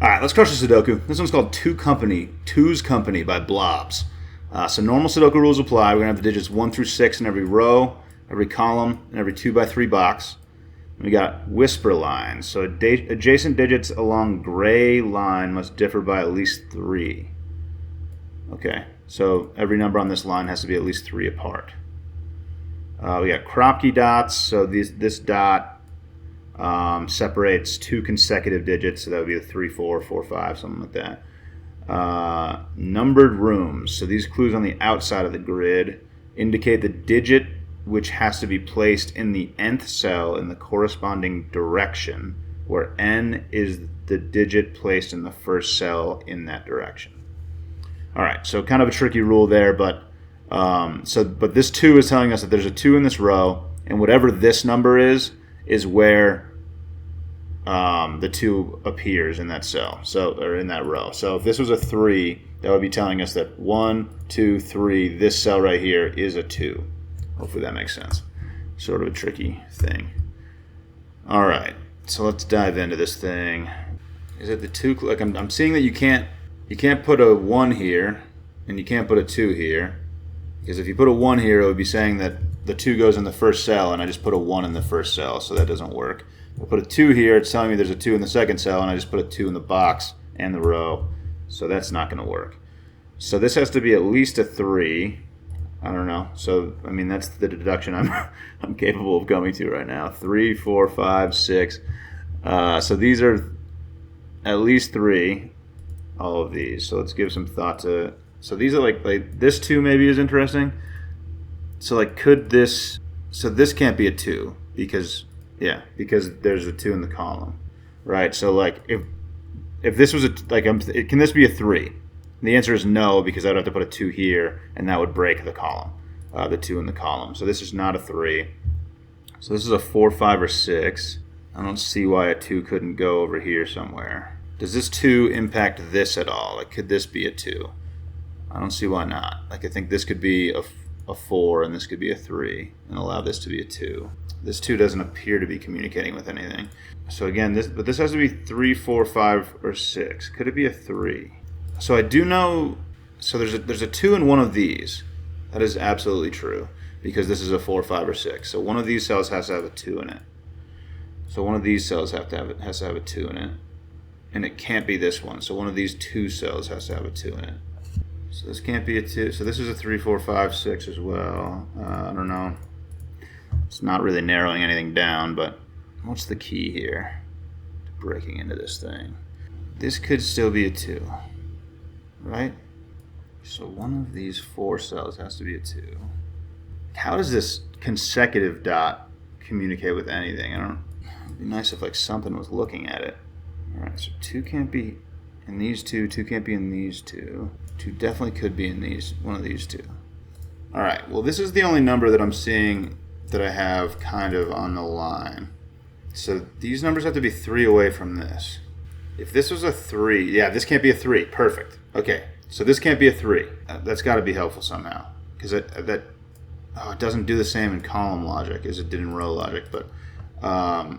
All right, let's crush the Sudoku. This one's called Two's Company by Blobs. So normal Sudoku rules apply. We're going to have the digits 1 through 6 in every row, every column, and every 2x3 box. And we got whisper lines. So adjacent digits along gray line must differ by at least 3. Okay, so every number on this line has to be at least 3 apart. We got Kropke dots. So this dot separates 2 consecutive digits, so that would be a 3, 4, 4, 5, something like that. Numbered rooms. So these clues on the outside of the grid indicate the digit which has to be placed in the nth cell in the corresponding direction, where n is the digit placed in the first cell in that direction. All right, so kind of a tricky rule there, but this 2 is telling us that there's a 2 in this row, and whatever this number is where the 2 appears in that cell, or in that row. So if this was a 3, that would be telling us that 1, 2, 3, this cell right here is a 2. Hopefully that makes sense. Sort of a tricky thing. All right, so let's dive into this thing. Is it the 2? Like I'm seeing that you can't put a 1 here, and you can't put a 2 here, because if you put a 1 here, it would be saying that the 2 goes in the first cell, and I just put a 1 in the first cell, so that doesn't work. If I put a 2 here, it's telling me there's a 2 in the second cell, and I just put a 2 in the box and the row, so that's not going to work. So this has to be at least a 3. I don't know. So, I mean, that's the deduction I'm capable of coming to right now. 3, 4, 5, 6. So these are at least 3, all of these. So let's give some thought to... So these are like this 2 maybe is interesting. So like could this... So this can't be a 2 because there's a 2 in the column, right? So like if this was can this be a 3? And the answer is no, because I'd have to put a 2 here, and that would break the column, the 2 in the column. So this is not a 3. So this is a 4, 5, or 6. I don't see why a 2 couldn't go over here somewhere. Does this 2 impact this at all? Like, could this be a 2? I don't see why not. Like, I think this could be a 4, and this could be a 3, and allow this to be a 2. This 2 doesn't appear to be communicating with anything. So again, this has to be 3, 4, 5, or 6. Could it be a 3? So I do know, so there's a 2 in one of these. That is absolutely true, because this is a 4, 5, or 6. So one of these cells has to have a 2 in it. So one of these cells has to have a 2 in it. And it can't be this one. So one of these 2 cells has to have a 2 in it. So this can't be a 2. So this is a 3, 4, 5, 6 as well. I don't know. It's not really narrowing anything down, but what's the key here to breaking into this thing? This could still be a 2. Right? So one of these 4 cells has to be a 2. How does this consecutive dot communicate with anything? It'd be nice if like something was looking at it. Alright, so 2 can't be in these 2, 2 can't be in these 2. 2 definitely could be in one of these 2. Alright, well this is the only number that I'm seeing that I have kind of on the line. So these numbers have to be 3 away from this. If this was a 3, yeah, this can't be a 3. Perfect. Okay, so this can't be a 3. That's got to be helpful somehow, because it doesn't do the same in column logic as it did in row logic. But all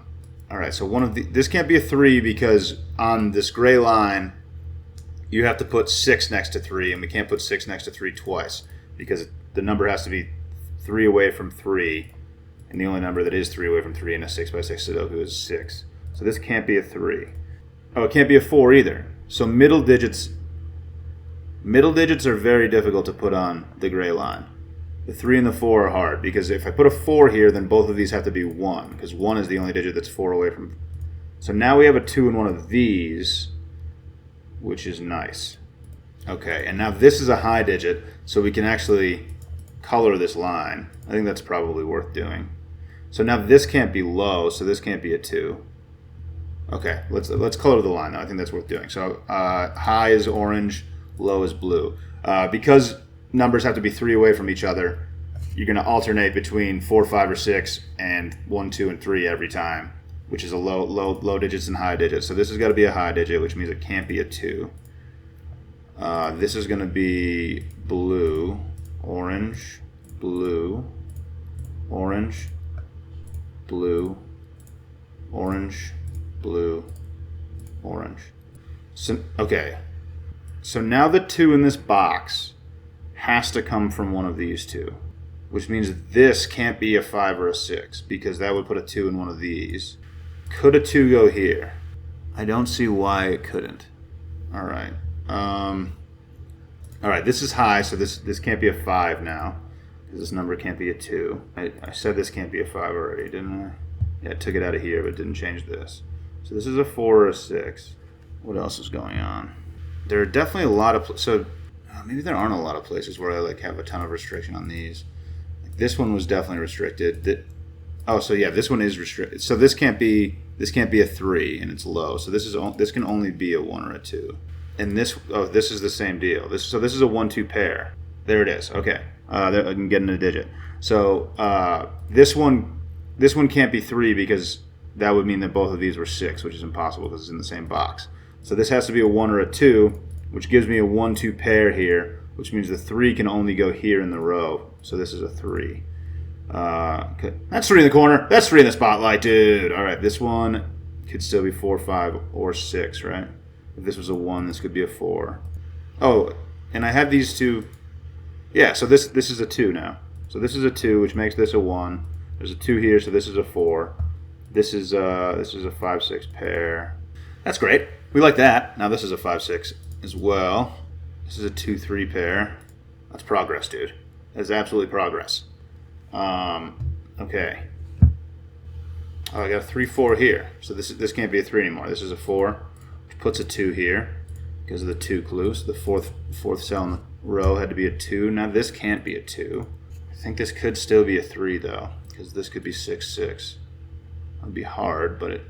right, so this can't be a 3 because on this gray line you have to put 6 next to 3, and we can't put 6 next to 3 twice because the number has to be 3 away from 3, and the only number that is 3 away from 3 in a 6x6 Sudoku is 6. So this can't be a 3. Oh, it can't be a 4 either. So middle digits are very difficult to put on the gray line. The 3 and the 4 are hard, because if I put a 4 here, then both of these have to be 1, because 1 is the only digit that's 4 away from. So now we have a 2 in one of these, which is nice. Okay, and now this is a high digit, so we can actually color this line. I think that's probably worth doing. So now this can't be low, so this can't be a 2. Okay, let's color the line, though. I think that's worth doing. So high is orange, low is blue. Because numbers have to be 3 away from each other, you're going to alternate between 4, 5, or 6 and 1, 2, and 3 every time, which is a low digits and high digits. So this has got to be a high digit, which means it can't be a 2. This is going to be blue, orange, blue, orange, blue, orange, blue, orange. So, okay. So now the 2 in this box has to come from one of these two, which means this can't be a 5 or a 6 because that would put a 2 in one of these. Could a 2 go here? I don't see why it couldn't. All right. All right, this is high, so this can't be a 5 now because this number can't be a 2. I said this can't be a 5 already, didn't I? Yeah, I took it out of here, but didn't change this. So this is a 4 or a 6. What else is going on? There are definitely a lot of maybe there aren't a lot of places where I like have a ton of restriction on these. Like this one was definitely restricted. So yeah, this one is restricted. So this can't be a 3 and it's low. So this can only be a 1 or a 2. And this is the same deal. This is a 1-2 pair. There it is. Okay, I can get in a digit. So this one can't be 3 because that would mean that both of these were 6, which is impossible because it's in the same box. So this has to be a 1 or a 2, which gives me a 1-2 pair here, which means the 3 can only go here in the row. So this is a 3. Okay. That's 3 in the corner. That's 3 in the spotlight, dude. All right, this one could still be 4, 5, or 6, right? If this was a 1, this could be a 4. Oh, and I have these two. Yeah, so this is a 2 now. So this is a 2, which makes this a 1. There's a 2 here, so this is a 4. This is a 5, 6 pair. That's great. We like that. Now this is a 5, 6 as well. This is a 2, 3 pair. That's progress, dude. That's absolutely progress. Okay. Oh, I got a 3, 4 here. So this can't be a 3 anymore. This is a 4, which puts a 2 here because of the 2 clue. So the fourth cell in the row had to be a 2. Now this can't be a 2. I think this could still be a 3 though, because this could be 6, 6. It would be hard, but it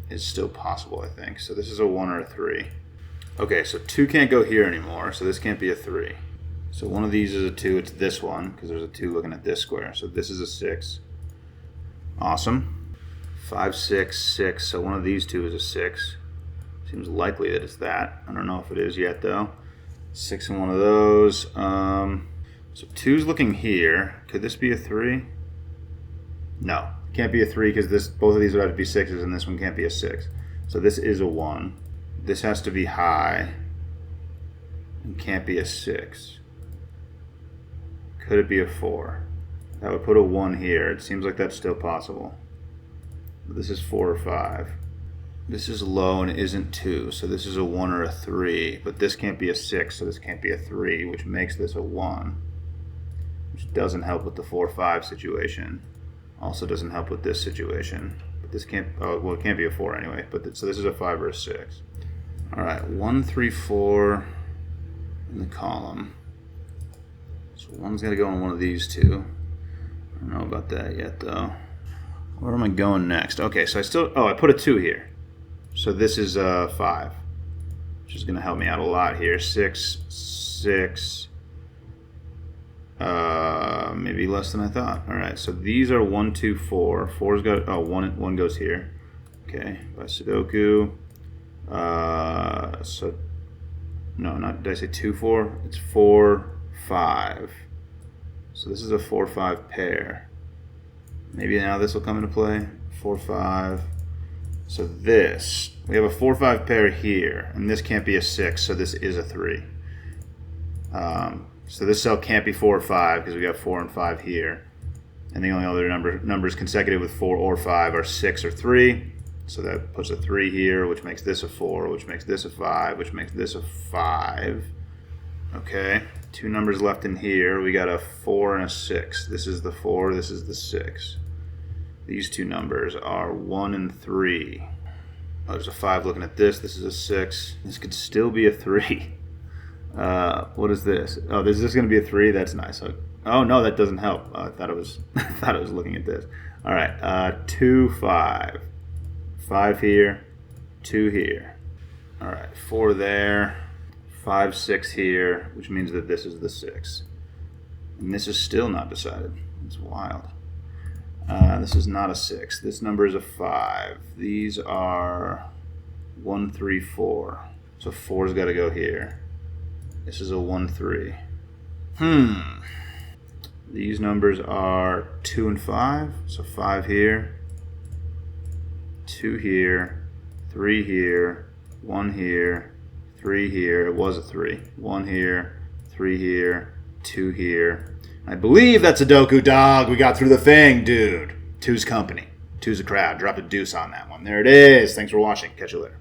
is still possible, I think. So this is a 1 or a 3. Okay, so 2 can't go here anymore, so this can't be a 3. So one of these is a 2. It's this one, because there's a 2 looking at this square. So this is a 6. Awesome. 5, 6, 6. So one of these two is a 6. Seems likely that it's that. I don't know if it is yet, though. 6 in one of those. So 2's looking here. Could this be a 3? No. Can't be a 3 because both of these would have to be 6s, and this one can't be a 6. So this is a 1. This has to be high. And can't be a 6. Could it be a 4? That would put a 1 here. It seems like that's still possible. But this is 4 or 5. This is low and isn't 2, so this is a 1 or a 3. But this can't be a 6, so this can't be a 3, which makes this a 1. Which doesn't help with the 4, 5 situation. Also doesn't help with this situation. But this can't, it can't be a 4 anyway. But so this is a 5 or a 6. Alright, 1, 3, 4 in the column. So 1's got to go in one of these two. I don't know about that yet, though. Where am I going next? Okay, so I put a 2 here. So this is a 5, which is going to help me out a lot here. 6, 6, maybe less than I thought. All right, so these are 1, 2, 4. 4's got, one goes here. Okay, by Sudoku. So, no, not, did I say 2, 4? It's 4, 5. So this is a 4, 5 pair. Maybe now this will come into play. 4, 5. So this, we have a 4, 5 pair here, and this can't be a 6, so this is a 3. So this cell can't be 4 or 5 because we got 4 and 5 here. And the only other numbers consecutive with 4 or 5 are 6 or 3. So that puts a 3 here, which makes this a 4, which makes this a 5, which makes this a 5. Okay, 2 numbers left in here. We got a 4 and a 6. This is the 4, this is the 6. These 2 numbers are 1 and 3. Oh, there's a 5 looking at this. This is a 6. This could still be a 3. What is this? Oh, is this going to be a 3? That's nice. Oh no, that doesn't help. I thought it was. I thought I was looking at this. All right, 2, 5. 5 here, 2 here. All right, 4 there. 5, 6 here, which means that this is the 6. And this is still not decided. It's wild. This is not a 6. This number is a 5. These are 1, 3, 4. So 4's got to go here. This is a 1, 3. These numbers are 2 and 5. So 5 here, 2 here, 3 here, 1 here, 3 here. It was a 3. 1 here, 3 here, 2 here. I believe that's a Sudoku, dog. We got through the thing, dude. Two's company. Two's a crowd. Drop a deuce on that one. There it is. Thanks for watching. Catch you later.